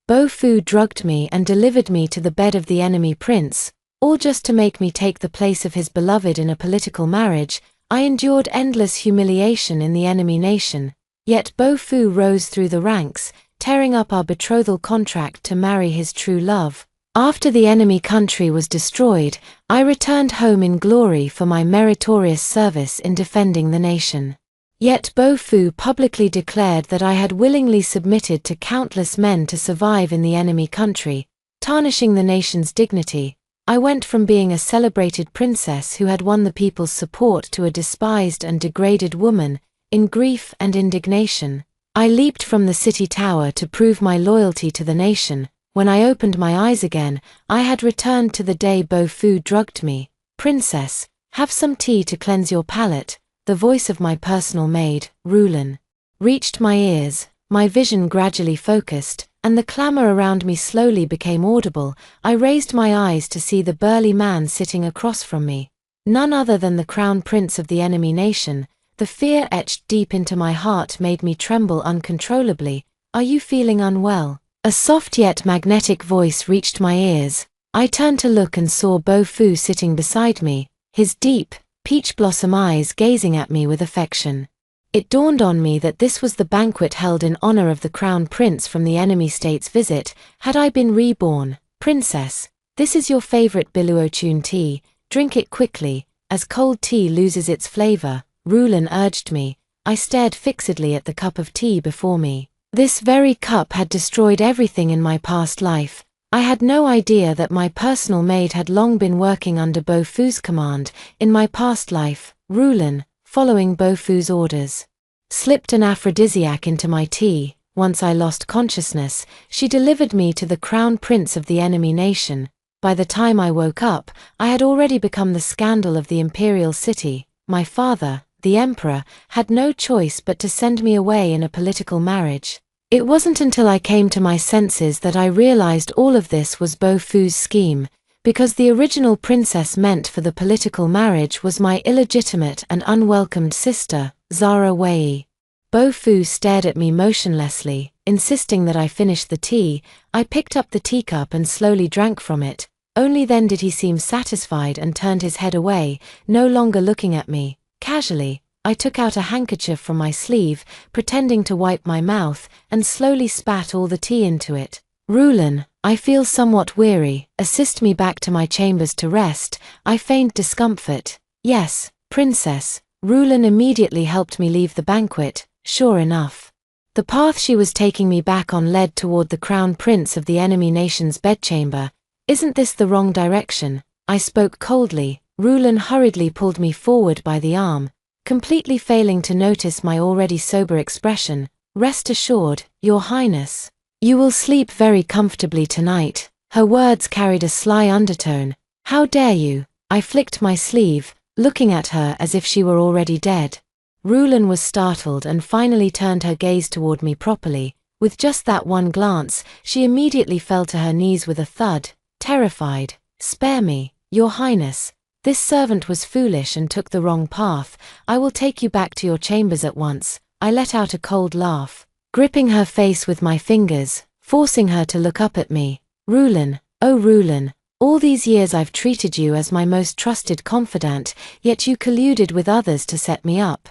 Fu drugged me and delivered me to the bed of the enemy prince, all just to make me take the place of his beloved in a political marriage. I endured endless humiliation in the enemy nation, yet Fu rose through the ranks, tearing up our betrothal contract to marry his true love. After the enemy country was destroyed, I returned home in glory for my meritorious service in defending the nation. Yet Fu publicly declared that I had willingly submitted to countless men to survive in the enemy country, tarnishing the nation's dignity. I went from being a celebrated princess who had won the people's support to a despised and degraded woman. In grief and indignation, I leaped from the city tower to prove my loyalty to the nation. When I opened my eyes again, I had returned to the day Fu drugged me. "Princess, have some tea to cleanse your palate." The voice of my personal maid, Rulin, reached my ears. My vision gradually focused, and the clamor around me slowly became audible. I raised my eyes to see the burly man sitting across from me. None other than the crown prince of the enemy nation. The fear etched deep into my heart made me tremble uncontrollably. "Are you feeling unwell?" A soft yet magnetic voice reached my ears. I turned to look and saw Fu sitting beside me, his deep, peach blossom eyes gazing at me with affection. It dawned on me that this was the banquet held in honor of the crown prince from the enemy state's visit. Had I been reborn? "Princess, this is your favorite Biluotune tea. Drink it quickly, as cold tea loses its flavor," Rulin urged me. I stared fixedly at the cup of tea before me. This very cup had destroyed everything in my past life. I had no idea that my personal maid had long been working under Fu's command. In my past life, Rulin, following Fu's orders, slipped an aphrodisiac into my tea. Once I lost consciousness, she delivered me to the crown prince of the enemy nation. By the time I woke up, I had already become the scandal of the imperial city. My father, the emperor, had no choice but to send me away in a political marriage. It wasn't until I came to my senses that I realized all of this was Fu's scheme, because the original princess meant for the political marriage was my illegitimate and unwelcomed sister, Zara Wei. Fu stared at me motionlessly, insisting that I finish the tea. I picked up the teacup and slowly drank from it. Only then did he seem satisfied and turned his head away, no longer looking at me. Casually, I took out a handkerchief from my sleeve, pretending to wipe my mouth, and slowly spat all the tea into it. "Rulin, I feel somewhat weary. Assist me back to my chambers to rest." I feigned discomfort. "Yes, princess." Rulin immediately helped me leave the banquet. Sure enough, the path she was taking me back on led toward the crown prince of the enemy nation's bedchamber. "Isn't this the wrong direction?" I spoke coldly. Rulin hurriedly pulled me forward by the arm, completely failing to notice my already sober expression. "Rest assured, Your Highness, you will sleep very comfortably tonight." Her words carried a sly undertone. "How dare you?" I flicked my sleeve, looking at her as if she were already dead. Rulin was startled and finally turned her gaze toward me properly. With just that one glance, she immediately fell to her knees with a thud, terrified. "Spare me, Your Highness. This servant was foolish and took the wrong path. I will take you back to your chambers at once." I let out a cold laugh, gripping her face with my fingers, forcing her to look up at me. "Rulin, oh Rulin, all these years I've treated you as my most trusted confidant, yet you colluded with others to set me up.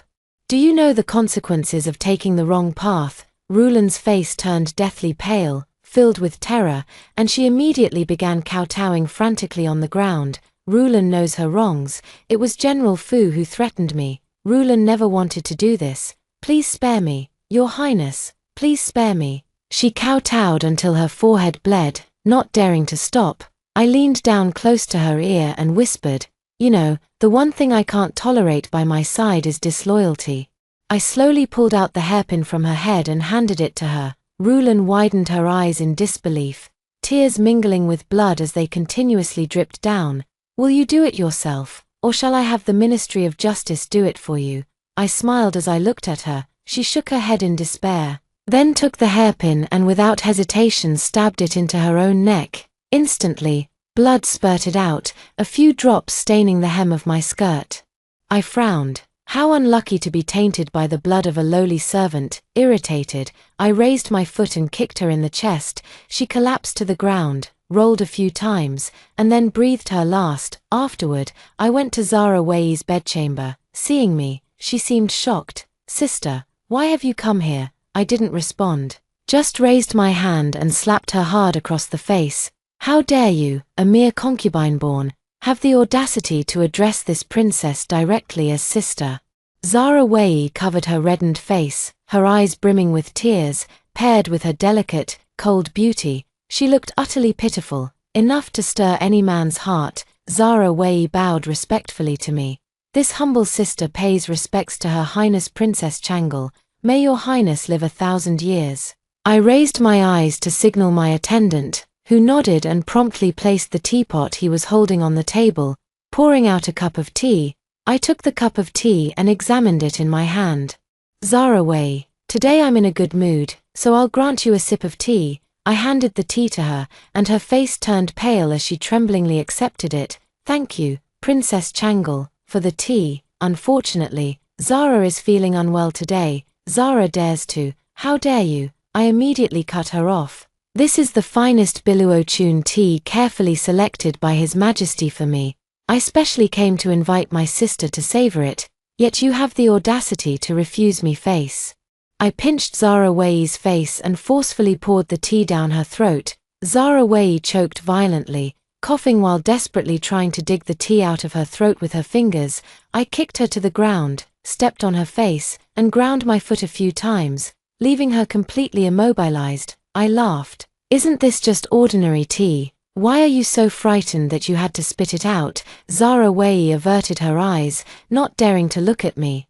Do you know the consequences of taking the wrong path?" Rulin's face turned deathly pale, filled with terror, and she immediately began kowtowing frantically on the ground. "Rulin knows her wrongs. It was General Fu who threatened me. Rulin never wanted to do this. Please spare me, Your Highness. Please spare me." She kowtowed until her forehead bled, not daring to stop. I leaned down close to her ear and whispered, "You know, the one thing I can't tolerate by my side is disloyalty." I slowly pulled out the hairpin from her head and handed it to her. Rulin widened her eyes in disbelief, tears mingling with blood as they continuously dripped down. "Will you do it yourself, or shall I have the Ministry of Justice do it for you?" I smiled as I looked at her. She shook her head in despair, then took the hairpin and without hesitation stabbed it into her own neck. Instantly, blood spurted out, a few drops staining the hem of my skirt. I frowned. How unlucky to be tainted by the blood of a lowly servant. Irritated, I raised my foot and kicked her in the chest. She collapsed to the ground, rolled a few times, and then breathed her last. Afterward, I went to Zara Wei's bedchamber. Seeing me, she seemed shocked. "Sister, why have you come here?" I didn't respond. Just raised my hand and slapped her hard across the face. "How dare you, a mere concubine born, have the audacity to address this princess directly as sister?" Zara Wei covered her reddened face, her eyes brimming with tears, paired with her delicate, cold beauty. She looked utterly pitiful, enough to stir any man's heart. Zara Wei bowed respectfully to me. "This humble sister pays respects to Her Highness Princess Changle. May your highness live 1,000 years. I raised my eyes to signal my attendant, who nodded and promptly placed the teapot he was holding on the table, pouring out a cup of tea. I took the cup of tea and examined it in my hand. "Zara Wei, today I'm in a good mood, so I'll grant you a sip of tea." I handed the tea to her, and her face turned pale as she tremblingly accepted it. "Thank you, Princess Changle, for the tea. Unfortunately, Zara is feeling unwell today." "Zara dares to, how dare you?" I immediately cut her off. "This is the finest Biluo-chun tea carefully selected by His Majesty for me. I specially came to invite my sister to savor it, yet you have the audacity to refuse me." Face. I pinched Zara Wei's face and forcefully poured the tea down her throat. Zara Wei choked violently, coughing while desperately trying to dig the tea out of her throat with her fingers. I kicked her to the ground, stepped on her face, and ground my foot a few times, leaving her completely immobilized. I laughed. "Isn't this just ordinary tea? Why are you so frightened that you had to spit it out?" Zara Wei averted her eyes, not daring to look at me.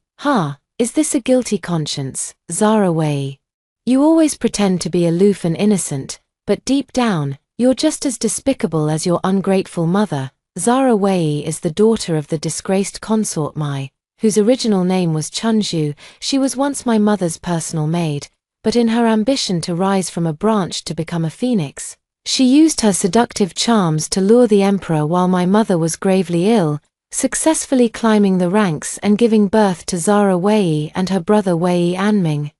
Is this a guilty conscience?" "Zara Wei, you always pretend to be aloof and innocent, but deep down, you're just as despicable as your ungrateful mother." Zara Wei is the daughter of the disgraced consort Mai, whose original name was Chunju. She was once my mother's personal maid, but in her ambition to rise from a branch to become a phoenix, she used her seductive charms to lure the emperor while my mother was gravely ill, successfully climbing the ranks and giving birth to Zara Wei and her brother Wei Anming.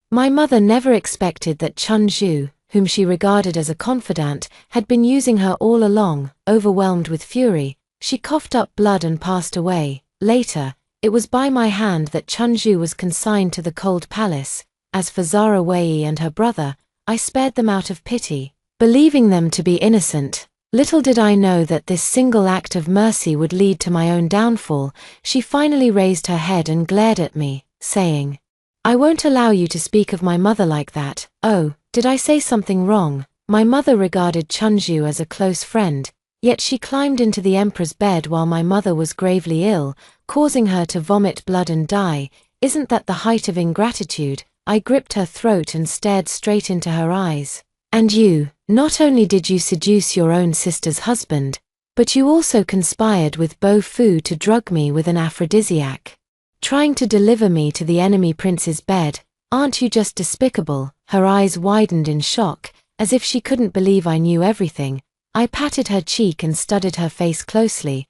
My mother never expected that Chunju, whom she regarded as a confidant, had been using her all along. Overwhelmed with fury, she coughed up blood and passed away. Later, it was by my hand that Chunju was consigned to the cold palace. As for Zara Wei and her brother, I spared them out of pity, believing them to be innocent. Little did I know that this single act of mercy would lead to my own downfall. She finally raised her head and glared at me, saying, "I won't allow you to speak of my mother like that." "Oh, did I say something wrong?" My mother regarded Chunju as a close friend, yet she climbed into the emperor's bed while my mother was gravely ill, causing her to vomit blood and die. Isn't that the height of ingratitude? I gripped her throat and stared straight into her eyes. "And you, not only did you seduce your own sister's husband, but you also conspired with Bo Fu to drug me with an aphrodisiac, trying to deliver me to the enemy prince's bed. Aren't you just despicable?" Her eyes widened in shock, as if she couldn't believe I knew everything. I patted her cheek and studied her face closely.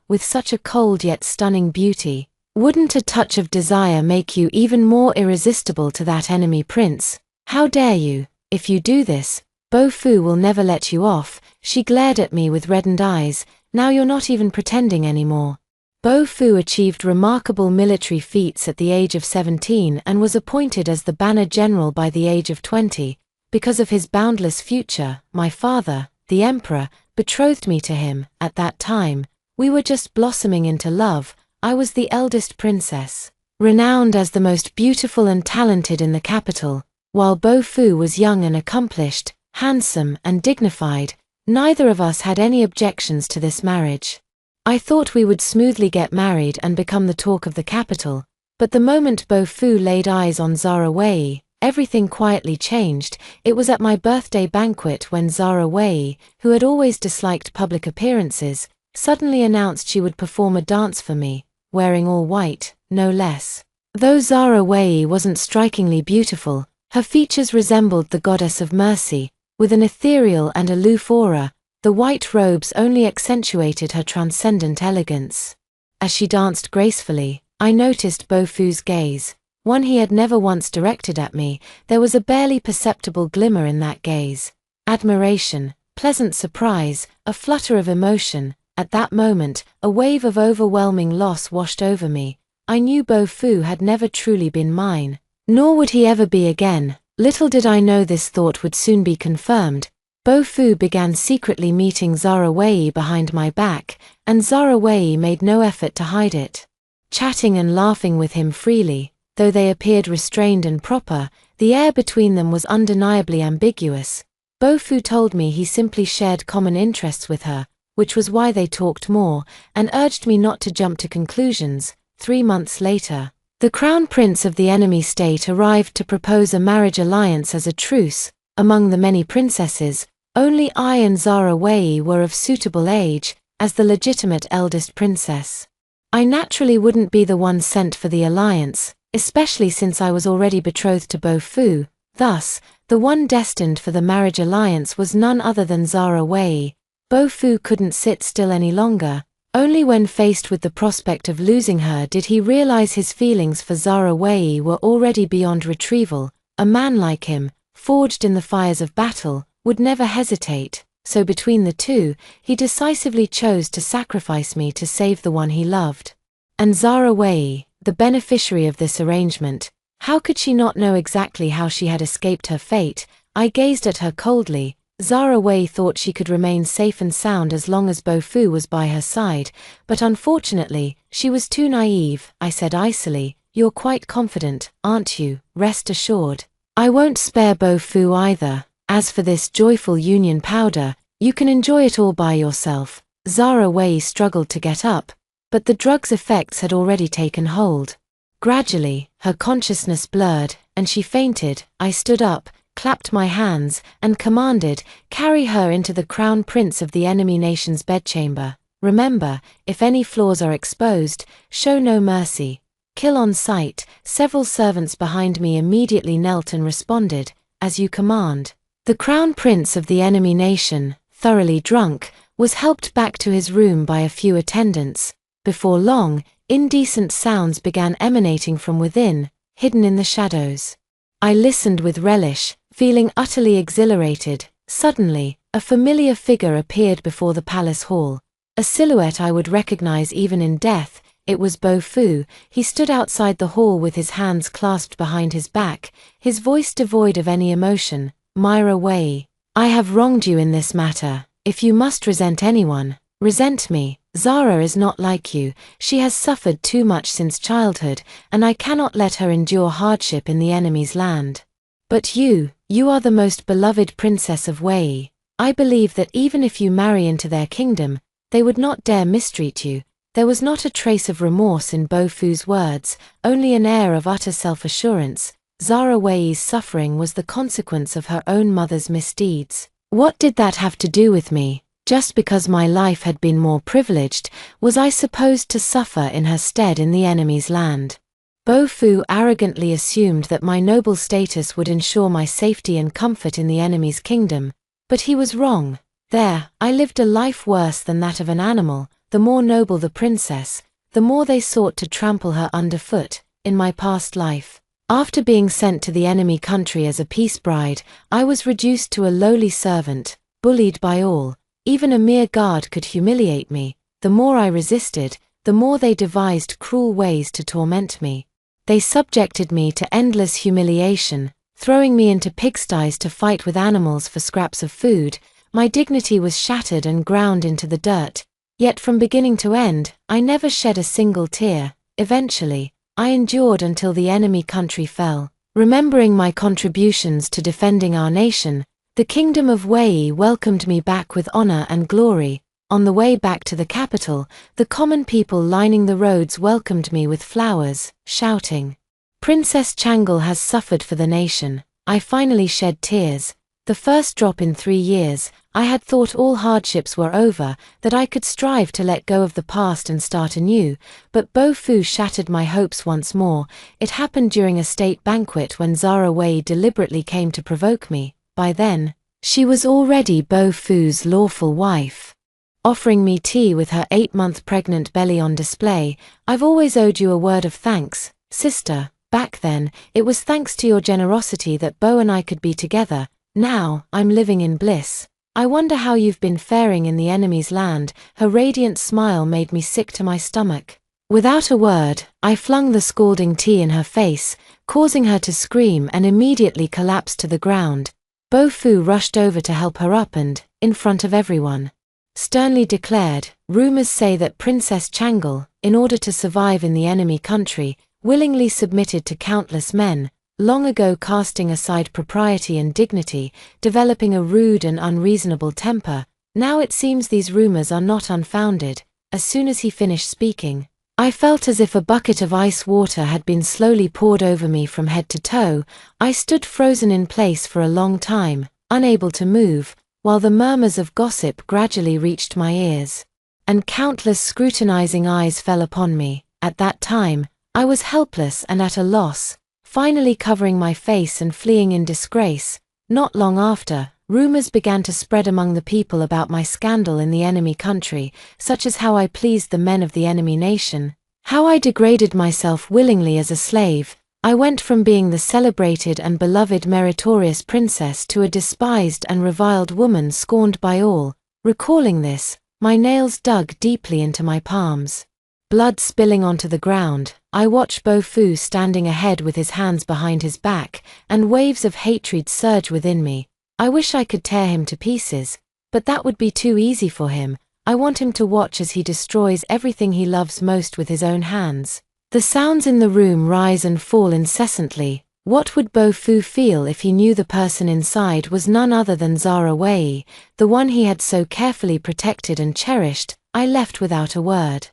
With such a cold yet stunning beauty, wouldn't a touch of desire make you even more irresistible to that enemy prince? How dare you? If you do this, Bo Fu will never let you off." She glared at me with reddened eyes. "Now you're not even pretending anymore." Bo Fu achieved remarkable military feats at the age of 17 and was appointed as the Banner General by the age of 20. Because of his boundless future, my father, the emperor, betrothed me to him. At that time, we were just blossoming into love. I was the eldest princess, renowned as the most beautiful and talented in the capital, while Bo Fu was young and accomplished, handsome and dignified. Neither of us had any objections to this marriage. I thought we would smoothly get married and become the talk of the capital, but the moment Bo Fu laid eyes on Zara Wei, everything quietly changed. It was at my birthday banquet when Zara Wei, who had always disliked public appearances, suddenly announced she would perform a dance for me, wearing all white, no less. Though Zara Wei wasn't strikingly beautiful, her features resembled the goddess of mercy, with an ethereal and aloof aura. The white robes only accentuated her transcendent elegance. As she danced gracefully, I noticed Bofu's gaze, one he had never once directed at me. There was a barely perceptible glimmer in that gaze. Admiration, pleasant surprise, a flutter of emotion. At that moment, a wave of overwhelming loss washed over me. I knew Bofu had never truly been mine, nor would he ever be again. Little did I know this thought would soon be confirmed. Bofu began secretly meeting Zarawei behind my back, and Zarawei made no effort to hide it. Chatting and laughing with him freely, though they appeared restrained and proper, the air between them was undeniably ambiguous. Bofu told me he simply shared common interests with her, which was why they talked more, and urged me not to jump to conclusions. 3 months later, the crown prince of the enemy state arrived to propose a marriage alliance as a truce. Among the many princesses, only I and Zarawei were of suitable age, as the legitimate eldest princess. I naturally wouldn't be the one sent for the alliance, especially since I was already betrothed to Bofu. Thus, the one destined for the marriage alliance was none other than Zarawei. Bofu couldn't sit still any longer. Only when faced with the prospect of losing her did he realize his feelings for Zarawei were already beyond retrieval. A man like him, forged in the fires of battle, would never hesitate, so between the two, he decisively chose to sacrifice me to save the one he loved. And Zarawei, the beneficiary of this arrangement, how could she not know exactly how she had escaped her fate? I gazed at her coldly. Zarawei thought she could remain safe and sound as long as Bofu was by her side, but unfortunately, she was too naive. I said icily, "You're quite confident, aren't you? Rest assured. I won't spare Bofu either. As for this joyful union powder, you can enjoy it all by yourself." Zarawei struggled to get up, but the drug's effects had already taken hold. Gradually, her consciousness blurred, and she fainted. I stood up, clapped my hands, and commanded, "Carry her into the crown prince of the enemy nation's bedchamber. Remember, if any flaws are exposed, show no mercy. Kill on sight." Several servants behind me immediately knelt and responded, "As you command." The crown prince of the enemy nation, thoroughly drunk, was helped back to his room by a few attendants. Before long, indecent sounds began emanating from within, hidden in the shadows. I listened with relish, feeling utterly exhilarated. Suddenly, a familiar figure appeared before the palace hall. A silhouette I would recognize even in death. It was Bofu. He stood outside the hall with his hands clasped behind his back, his voice devoid of any emotion. "Myra Wei, I have wronged you in this matter. If you must resent anyone, resent me. Zara is not like you. She has suffered too much since childhood, and I cannot let her endure hardship in the enemy's land. But you are the most beloved princess of Wei. I believe that even if you marry into their kingdom, they would not dare mistreat you." There was not a trace of remorse in Bofu's words, only an air of utter self-assurance. Zarawei's suffering was the consequence of her own mother's misdeeds. What did that have to do with me? Just because my life had been more privileged, was I supposed to suffer in her stead in the enemy's land? Bofu arrogantly assumed that my noble status would ensure my safety and comfort in the enemy's kingdom, but he was wrong. There, I lived a life worse than that of an animal. The more noble the princess, the more they sought to trample her underfoot. In my past life, after being sent to the enemy country as a peace bride, I was reduced to a lowly servant, bullied by all. Even a mere guard could humiliate me. The more I resisted, the more they devised cruel ways to torment me. They subjected me to endless humiliation, throwing me into pigsties to fight with animals for scraps of food. My dignity was shattered and ground into the dirt. Yet from beginning to end, I never shed a single tear. Eventually, I endured until the enemy country fell. Remembering my contributions to defending our nation, the kingdom of Wei welcomed me back with honor and glory. On the way back to the capital, the common people lining the roads welcomed me with flowers, shouting, "Princess Changle has suffered for the nation." I finally shed tears. The first drop in 3 years. I had thought all hardships were over, that I could strive to let go of the past and start anew, but Bofu shattered my hopes once more. It happened during a state banquet when Zarawei deliberately came to provoke me. By then, she was already Bofu's lawful wife. offering me tea with her 8-month pregnant belly on display. "I've always owed you a word of thanks, sister. Back then, it was thanks to your generosity that Bo and I could be together. Now, I'm living in bliss. I wonder how you've been faring in the enemy's land." Her radiant smile made me sick to my stomach. Without a word, I flung the scalding tea in her face, causing her to scream and immediately collapse to the ground. Bo Fu rushed over to help her up and, in front of everyone, sternly declared, "Rumors say that Princess Changle, in order to survive in the enemy country, willingly submitted to countless men, long ago casting aside propriety and dignity, developing a rude and unreasonable temper. Now it seems these rumors are not unfounded." As soon as he finished speaking, I felt as if a bucket of ice water had been slowly poured over me from head to toe. I stood frozen in place for a long time, unable to move, while the murmurs of gossip gradually reached my ears, and countless scrutinizing eyes fell upon me. At that time, I was helpless and at a loss, finally covering my face and fleeing in disgrace. Not long after, rumors began to spread among the people about my scandal in the enemy country, such as how I pleased the men of the enemy nation, how I degraded myself willingly as a slave. I went from being the celebrated and beloved meritorious princess to a despised and reviled woman scorned by all. Recalling this, my nails dug deeply into my palms. Blood spilling onto the ground, I watched Bo Fu standing ahead with his hands behind his back, and waves of hatred surge within me. I wish I could tear him to pieces, but that would be too easy for him. I want him to watch as he destroys everything he loves most with his own hands. The sounds in the room rise and fall incessantly. What would Bo Fu feel if he knew the person inside was none other than Zara Wei, the one he had so carefully protected and cherished? I left without a word.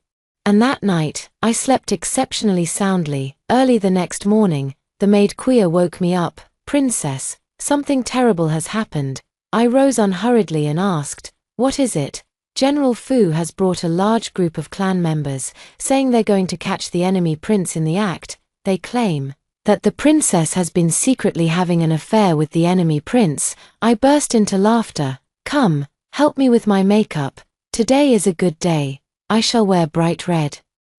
And that night, I slept exceptionally soundly. Early the next morning, the maid Kuya woke me up. "Princess, something terrible has happened." I rose unhurriedly and asked, "What is it?" "General Fu has brought a large group of clan members, saying they're going to catch the enemy prince in the act. They claim that the princess has been secretly having an affair with the enemy prince." I burst into laughter. "Come, help me with my makeup. Today is a good day. I shall wear bright red."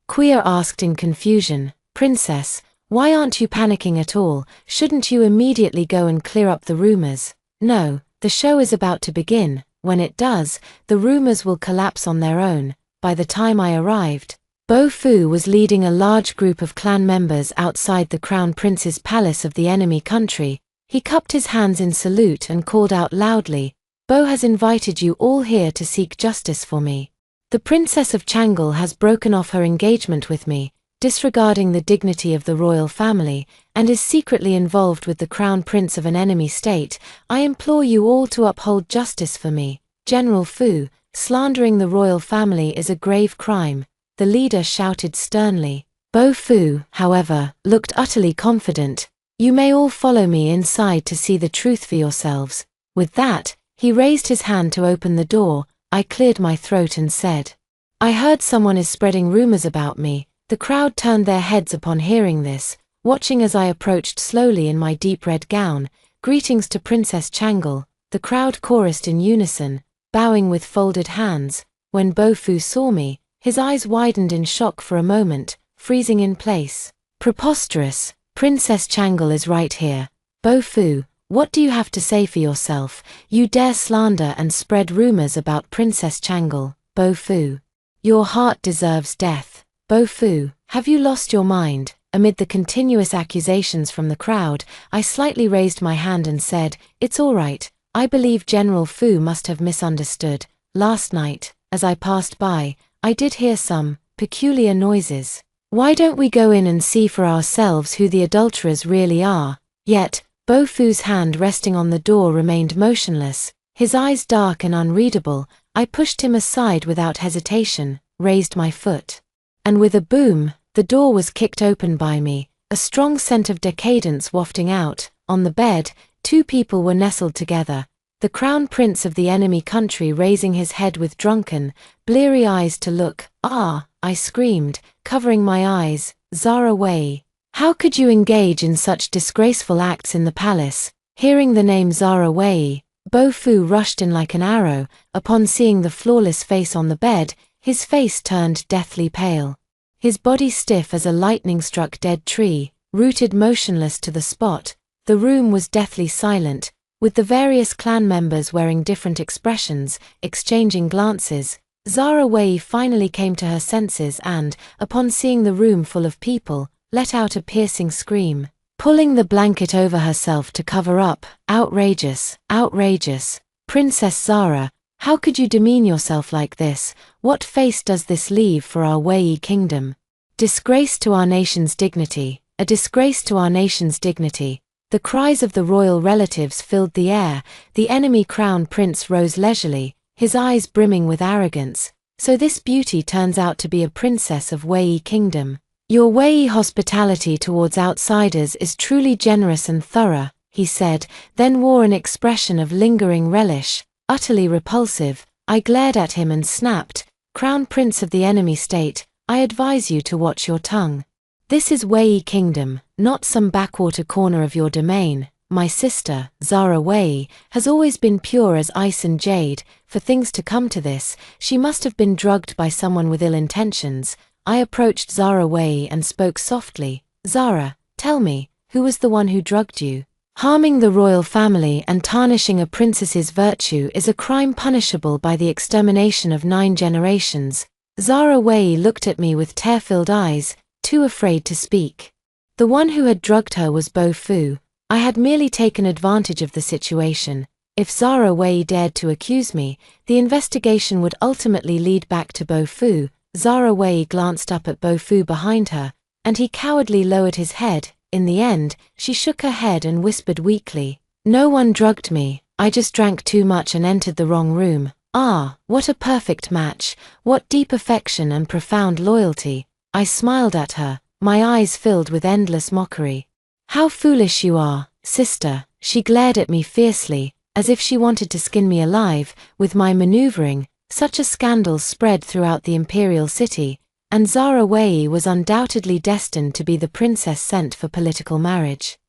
Kuya asked in confusion, "Princess, why aren't you panicking at all? Shouldn't you immediately go and clear up the rumors?" "No, the show is about to begin. When it does, the rumors will collapse on their own." By the time I arrived, Bo Fu was leading a large group of clan members outside the crown prince's palace of the enemy country. He cupped his hands in salute and called out loudly, "Bo has invited you all here to seek justice for me. The Princess of Changle has broken off her engagement with me, disregarding the dignity of the royal family, and is secretly involved with the crown prince of an enemy state. I implore you all to uphold justice for me. General Fu, slandering the royal family is a grave crime," the leader shouted sternly. Bo Fu, however, looked utterly confident. "You may all follow me inside to see the truth for yourselves." With that, he raised his hand to open the door. I cleared my throat and said, "I heard someone is spreading rumors about me." The crowd turned their heads upon hearing this, watching as I approached slowly in my deep red gown. "Greetings to Princess Changle," the crowd chorused in unison, bowing with folded hands. When Bo Fu saw me, his eyes widened in shock for a moment, freezing in place. "Preposterous, Princess Changle is right here. Bo Fu, what do you have to say for yourself? You dare slander and spread rumors about Princess Changle, Bo Fu. Your heart deserves death. Bo Fu, have you lost your mind?" Amid the continuous accusations from the crowd, I slightly raised my hand and said, "It's all right. I believe General Fu must have misunderstood. Last night, as I passed by, I did hear some peculiar noises. Why don't we go in and see for ourselves who the adulterers really are?" Yet, Bo Fu's hand resting on the door remained motionless, his eyes dark and unreadable. I pushed him aside without hesitation, raised my foot, and with a boom, the door was kicked open by me, a strong scent of decadence wafting out. On the bed, two people were nestled together, the crown prince of the enemy country raising his head with drunken, bleary eyes to look. "Ah!" I screamed, covering my eyes. "Zara Wei, how could you engage in such disgraceful acts in the palace?" Hearing the name Zara Wei, Bo Fu rushed in like an arrow. Upon seeing the flawless face on the bed, his face turned deathly pale. His body stiff as a lightning-struck dead tree, rooted motionless to the spot. The room was deathly silent, with the various clan members wearing different expressions, exchanging glances. Zara Wei finally came to her senses and, upon seeing the room full of people, let out a piercing scream, pulling the blanket over herself to cover up. Outrageous, outrageous. Princess Zara, how could you demean yourself like this? What face does this leave for our Wei kingdom? Disgrace to our nation's dignity, a disgrace to our nation's dignity. The cries of the royal relatives filled the air. The enemy crown prince rose leisurely, his eyes brimming with arrogance. So this beauty turns out to be a princess of Wei kingdom. Your Wei hospitality towards outsiders is truly generous and thorough, he said, then wore an expression of lingering relish. Utterly repulsive, I glared at him and snapped, Crown Prince of the enemy state, I advise you to watch your tongue. This is Wei kingdom, not some backwater corner of your domain. My sister, Zara Wei, has always been pure as ice and jade. For things to come to this, she must have been drugged by someone with ill intentions. I approached Zara Wei and spoke softly. Zara, tell me, who was the one who drugged you? Harming the royal family and tarnishing a princess's virtue is a crime punishable by the extermination of 9 generations. Zara Wei looked at me with tear-filled eyes, too afraid to speak. The one who had drugged her was Bo Fu. I had merely taken advantage of the situation. If Zara Wei dared to accuse me, the investigation would ultimately lead back to Bo Fu. Zara Wei glanced up at Bo Fu behind her, and he cowardly lowered his head. In the end, she shook her head and whispered weakly, No one drugged me, I just drank too much and entered the wrong room. Ah, what a perfect match, what deep affection and profound loyalty. I smiled at her, my eyes filled with endless mockery. How foolish you are, sister. She glared at me fiercely, as if she wanted to skin me alive. With my maneuvering, such a scandal spread throughout the imperial city, and Zara Wei was undoubtedly destined to be the princess sent for political marriage.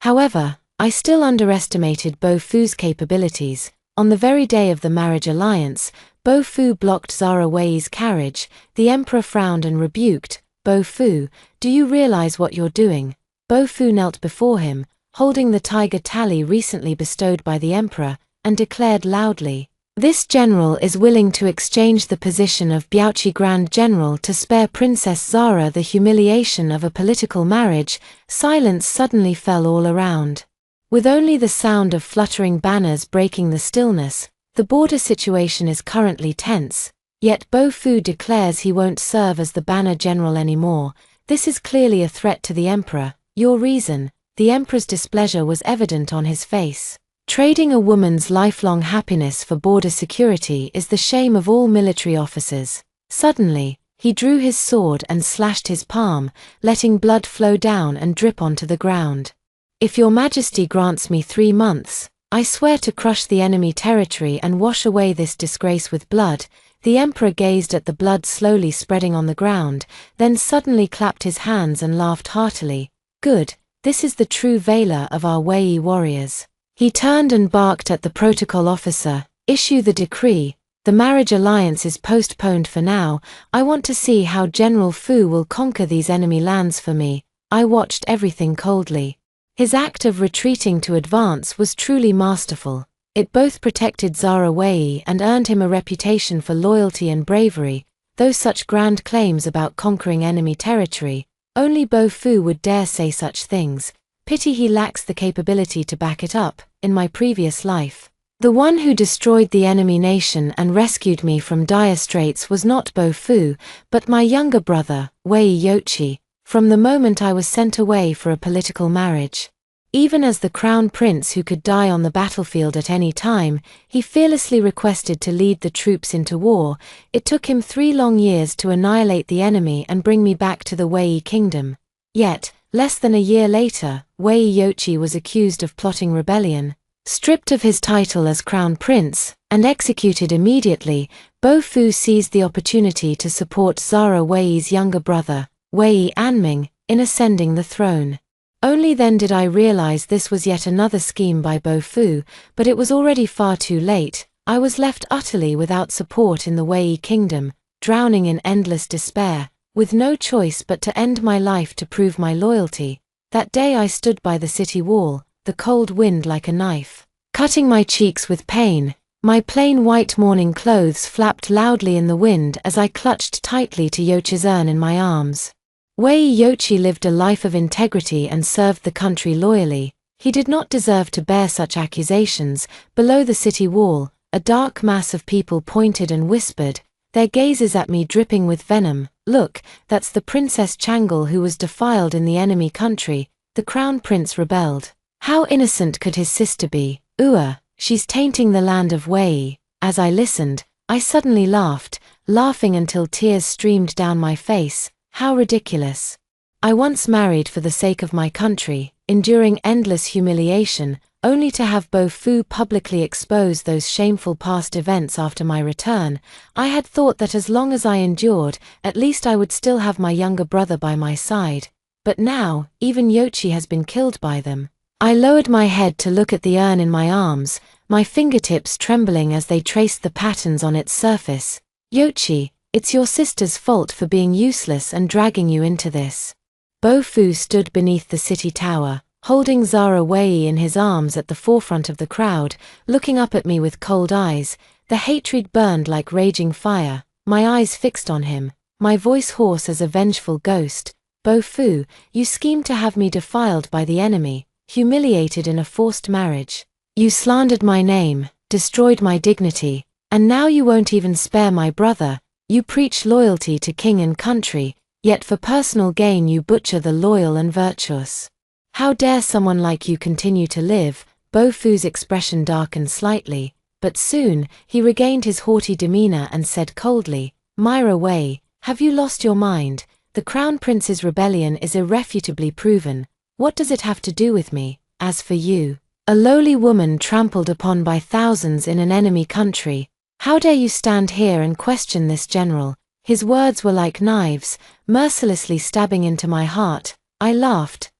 However, I still underestimated Bo Fu's capabilities. On the very day of the marriage alliance, Bo Fu blocked Zara Wei's carriage. The emperor frowned and rebuked, Bo Fu, do you realize what you're doing? Bo Fu knelt before him, holding the tiger tally recently bestowed by the emperor, and declared loudly, This general is willing to exchange the position of Biaoqi Grand General to spare Princess Zara the humiliation of a political marriage. Silence suddenly fell all around. With only the sound of fluttering banners breaking the stillness, the border situation is currently tense. Yet Bo Fu declares he won't serve as the banner general anymore. This is clearly a threat to the emperor. Your reason? The emperor's displeasure was evident on his face. Trading a woman's lifelong happiness for border security is the shame of all military officers. Suddenly, he drew his sword and slashed his palm, letting blood flow down and drip onto the ground. If your majesty grants me 3 months, I swear to crush the enemy territory and wash away this disgrace with blood. The emperor gazed at the blood slowly spreading on the ground, then suddenly clapped his hands and laughed heartily. Good, this is the true valor of our Wei warriors. He turned and barked at the protocol officer, Issue the decree. The marriage alliance is postponed for now. I want to see how General Fu will conquer these enemy lands for me. I watched everything coldly. His act of retreating to advance was truly masterful. It both protected Zara Wei and earned him a reputation for loyalty and bravery. Though such grand claims about conquering enemy territory, only Bo Fu would dare say such things. Pity he lacks the capability to back it up. In my previous life, the one who destroyed the enemy nation and rescued me from dire straits was not Bo Fu, but my younger brother, Wei Youqi, from the moment I was sent away for a political marriage. Even as the crown prince who could die on the battlefield at any time, he fearlessly requested to lead the troops into war. It took him 3 long years to annihilate the enemy and bring me back to the Wei kingdom. Yet, less than a year later, Wei Youqi was accused of plotting rebellion. Stripped of his title as crown prince, and executed immediately, Bo Fu seized the opportunity to support Zara Wei's younger brother, Wei Anming, in ascending the throne. Only then did I realize this was yet another scheme by Bofu, but it was already far too late. I was left utterly without support in the Wei kingdom, drowning in endless despair, with no choice but to end my life to prove my loyalty. That day I stood by the city wall, the cold wind like a knife, cutting my cheeks with pain. My plain white mourning clothes flapped loudly in the wind as I clutched tightly to Yochi's urn in my arms. Wei Yochi lived a life of integrity and served the country loyally. He did not deserve to bear such accusations. Below the city wall, a dark mass of people pointed and whispered, their gazes at me dripping with venom. Look, that's the Princess Changle who was defiled in the enemy country. The crown prince rebelled. How innocent could his sister be? She's tainting the land of Wei. As I listened, I suddenly laughed, laughing until tears streamed down my face. How ridiculous. I once married for the sake of my country, enduring endless humiliation, only to have Bofu publicly expose those shameful past events after my return. I had thought that as long as I endured, at least I would still have my younger brother by my side. But now, even Yochi has been killed by them. I lowered my head to look at the urn in my arms, my fingertips trembling as they traced the patterns on its surface. Yochi, it's your sister's fault for being useless and dragging you into this. Bofu stood beneath the city tower, holding Zara Wei in his arms at the forefront of the crowd, looking up at me with cold eyes. The hatred burned like raging fire, my eyes fixed on him, my voice hoarse as a vengeful ghost. Bofu, you schemed to have me defiled by the enemy, humiliated in a forced marriage. You slandered my name, destroyed my dignity, and now you won't even spare my brother. You preach loyalty to king and country, yet for personal gain you butcher the loyal and virtuous. How dare someone like you continue to live? Bofu's expression darkened slightly, but soon he regained his haughty demeanor and said coldly, Myra Wei, have you lost your mind? The crown prince's rebellion is irrefutably proven. What does it have to do with me? As for you, a lowly woman trampled upon by thousands in an enemy country, how dare you stand here and question this general? His words were like knives, mercilessly stabbing into my heart. I laughed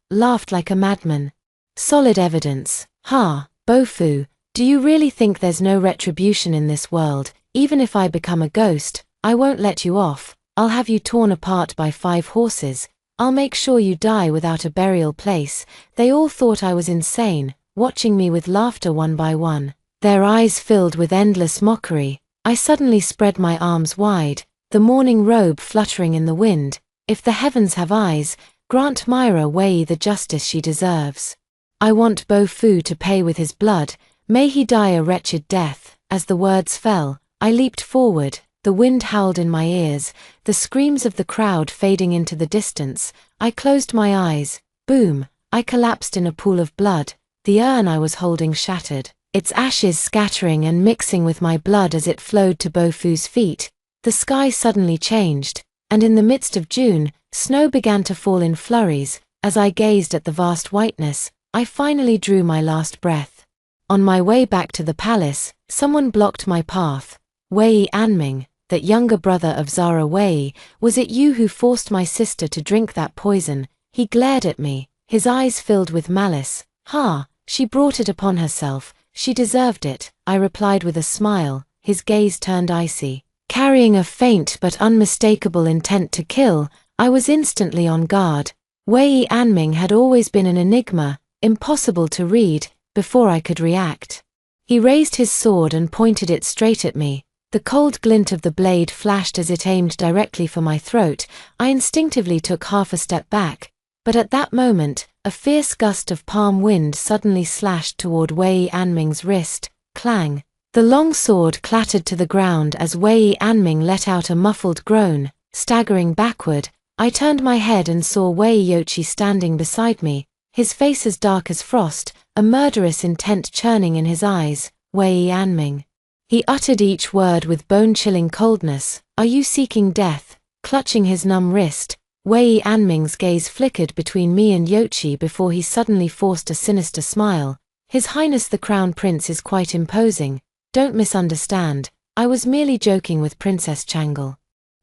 like a madman. Solid evidence. Bofu, do you really think there's no retribution in this world? Even if I become a ghost, I won't let you off. I'll have you torn apart by 5 horses. I'll make sure you die without a burial place. They all thought I was insane, watching me with laughter one by one, their eyes filled with endless mockery. I suddenly spread my arms wide, the morning robe fluttering in the wind. If the heavens have eyes, grant Myra Wei the justice she deserves. I want Bofu to pay with his blood. May he die a wretched death. As the words fell, I leaped forward. The wind howled in my ears, the screams of the crowd fading into the distance. I closed my eyes. Boom! I collapsed in a pool of blood. The urn I was holding shattered, its ashes scattering and mixing with my blood as it flowed to Bofu's feet. The sky suddenly changed, and in the midst of June, snow began to fall in flurries. As I gazed at the vast whiteness, I finally drew my last breath. On my way back to the palace, someone blocked my path. Wei Anming, that younger brother of Zara Wei, was it you who forced my sister to drink that poison? He glared at me, his eyes filled with malice. She brought it upon herself, she deserved it, I replied with a smile. His gaze turned icy. Carrying a faint but unmistakable intent to kill, I was instantly on guard. Wei Anming had always been an enigma, impossible to read, before I could react. He raised his sword and pointed it straight at me. The cold glint of the blade flashed as it aimed directly for my throat. I instinctively took half a step back, but at that moment, a fierce gust of palm wind suddenly slashed toward Wei Anming's wrist. Clang! The long sword clattered to the ground as Wei Anming let out a muffled groan. Staggering backward, I turned my head and saw Wei Yochi standing beside me, his face as dark as frost, a murderous intent churning in his eyes. Wei Anming. He uttered each word with bone-chilling coldness. Are you seeking death? Clutching his numb wrist, Wei Anming's gaze flickered between me and Yochi before he suddenly forced a sinister smile. His Highness the Crown Prince is quite imposing. Don't misunderstand, I was merely joking with Princess Changle.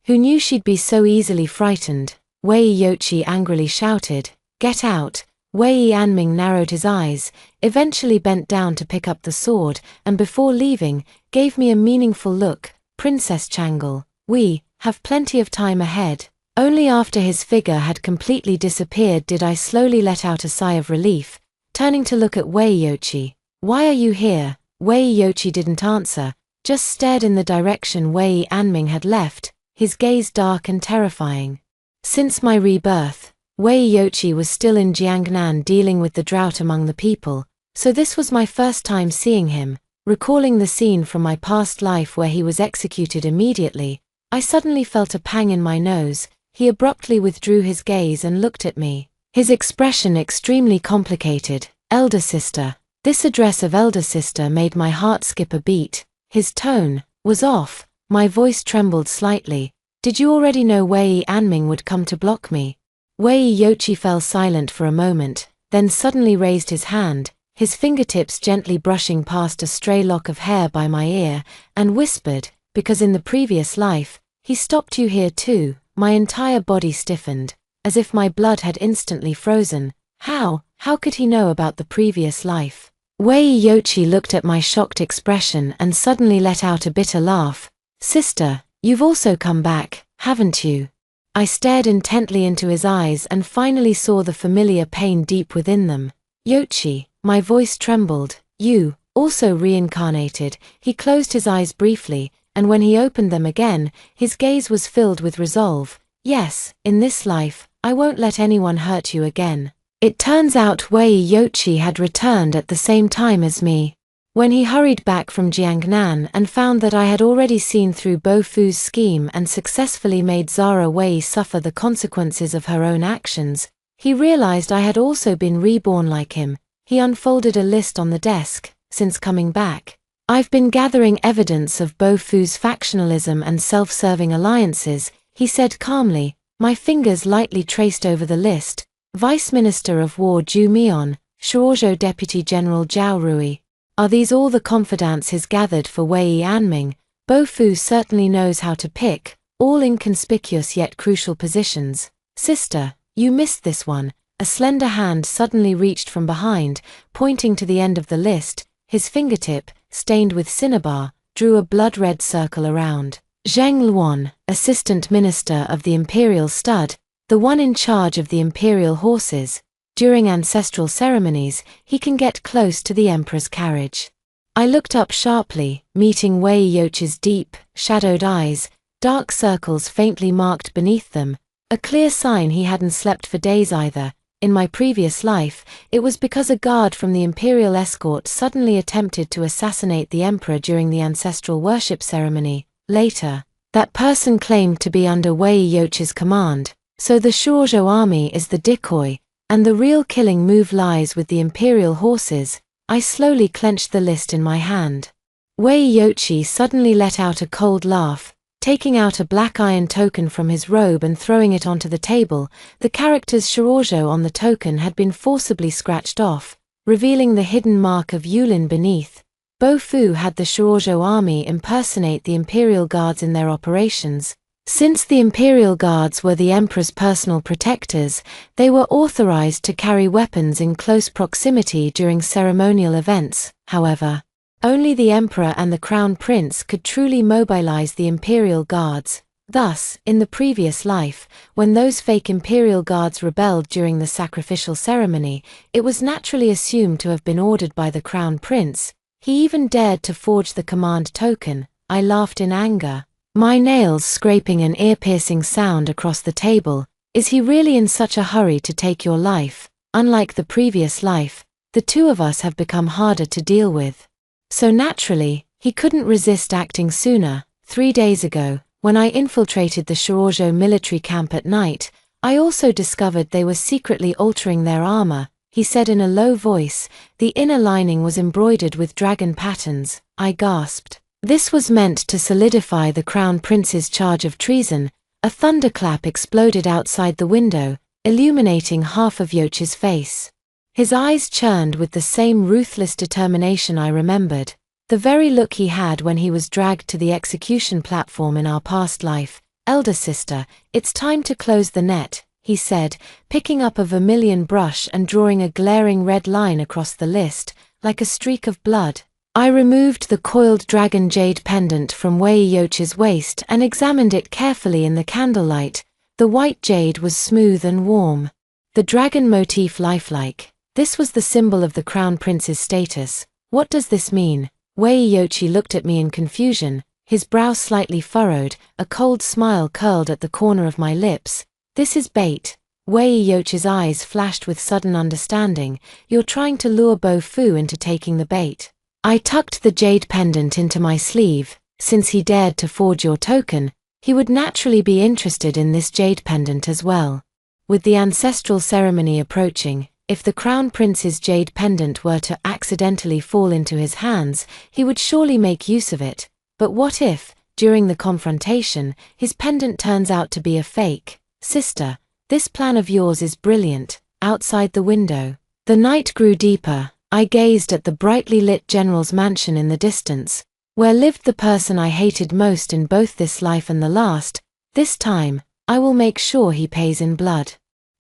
Who knew she'd be so easily frightened? Wei Yochi angrily shouted. Get out. Wei Anming narrowed his eyes, eventually bent down to pick up the sword, and before leaving, gave me a meaningful look. Princess Chang'e, we have plenty of time ahead. Only after his figure had completely disappeared did I slowly let out a sigh of relief, turning to look at Wei Yoqi. Why are you here? Wei Yoqi didn't answer, just stared in the direction Wei Anming had left, his gaze dark and terrifying. Since my rebirth, Wei Yoqi was still in Jiangnan dealing with the drought among the people, so this was my first time seeing him. Recalling the scene from my past life where he was executed immediately, I suddenly felt a pang in my nose. He abruptly withdrew his gaze and looked at me, his expression extremely complicated. Elder sister. This address of elder sister made my heart skip a beat. His tone was off, my voice trembled slightly. Did you already know Wei Anming would come to block me? Wei Yoqi fell silent for a moment, then suddenly raised his hand, his fingertips gently brushing past a stray lock of hair by my ear, and whispered, because in the previous life, he stopped you here too. My entire body stiffened, as if my blood had instantly frozen. How could he know about the previous life? Wei Yoqi looked at my shocked expression and suddenly let out a bitter laugh. Sister, you've also come back, haven't you? I stared intently into his eyes and finally saw the familiar pain deep within them. Yoqi, my voice trembled. You, also reincarnated. He closed his eyes briefly, and when he opened them again, his gaze was filled with resolve. Yes, in this life, I won't let anyone hurt you again. It turns out Wei Yoqi had returned at the same time as me. When he hurried back from Jiangnan and found that I had already seen through Bo Fu's scheme and successfully made Zara Wei suffer the consequences of her own actions, he realized I had also been reborn like him. He unfolded a list on the desk. Since coming back, I've been gathering evidence of Bo Fu's factionalism and self-serving alliances, he said calmly. My fingers lightly traced over the list. Vice Minister of War Zhu Mian, Shuozhou Deputy General Zhao Rui. Are these all the confidants he's gathered for Wei Anming? Bo Fu certainly knows how to pick, all inconspicuous yet crucial positions. Sister, you missed this one. A slender hand suddenly reached from behind, pointing to the end of the list. His fingertip, stained with cinnabar, drew a blood-red circle around. Zheng Luan, Assistant Minister of the Imperial Stud, the one in charge of the Imperial horses. During ancestral ceremonies, he can get close to the Emperor's carriage. I looked up sharply, meeting Wei Yoqi's deep, shadowed eyes, dark circles faintly marked beneath them, a clear sign he hadn't slept for days either. In my previous life, it was because a guard from the Imperial escort suddenly attempted to assassinate the Emperor during the ancestral worship ceremony. Later, that person claimed to be under Wei Yoqi's command, so the Shuozhou army is the decoy, and the real killing move lies with the Imperial horses. I slowly clenched the list in my hand. Wei Yoqi suddenly let out a cold laugh, taking out a black iron token from his robe and throwing it onto the table. The characters Shuozhou on the token had been forcibly scratched off, revealing the hidden mark of Yulin beneath. Bo Fu had the Shuozhou army impersonate the Imperial Guards in their operations. Since the Imperial Guards were the Emperor's personal protectors, they were authorized to carry weapons in close proximity during ceremonial events. However, only the Emperor and the Crown Prince could truly mobilize the Imperial Guards. Thus, in the previous life, when those fake Imperial Guards rebelled during the sacrificial ceremony, it was naturally assumed to have been ordered by the Crown Prince. He even dared to forge the command token. I laughed in anger, my nails scraping an ear-piercing sound across the table. Is he really in such a hurry to take your life? Unlike the previous life, the two of us have become harder to deal with. So naturally, he couldn't resist acting sooner. 3 days ago, when I infiltrated the Shuozhou military camp at night, I also discovered they were secretly altering their armor, he said in a low voice. The inner lining was embroidered with dragon patterns. I gasped. This was meant to solidify the Crown Prince's charge of treason. A thunderclap exploded outside the window, illuminating half of Yoqi's face. His eyes churned with the same ruthless determination I remembered, the very look he had when he was dragged to the execution platform in our past life. Elder sister, it's time to close the net. he said, picking up a vermilion brush and drawing a glaring red line across the list, like a streak of blood. I removed the coiled dragon jade pendant from Wei Yochi's waist and examined it carefully in the candlelight. The white jade was smooth and warm. The dragon motif lifelike. This was the symbol of the crown prince's status. What does this mean? Wei Yochi looked at me in confusion, his brow slightly furrowed, a cold smile curled at the corner of my lips. This is bait. Wei Yochi's eyes flashed with sudden understanding. You're trying to lure Bo Fu into taking the bait. I tucked the jade pendant into my sleeve. Since he dared to forge your token, he would naturally be interested in this jade pendant as well. With the ancestral ceremony approaching, if the crown prince's jade pendant were to accidentally fall into his hands, he would surely make use of it. But what if, during the confrontation, his pendant turns out to be a fake? Sister, this plan of yours is brilliant. Outside the window, the night grew deeper. I gazed at the brightly lit general's mansion in the distance, where lived the person I hated most in both this life and the last. This time, I will make sure he pays in blood.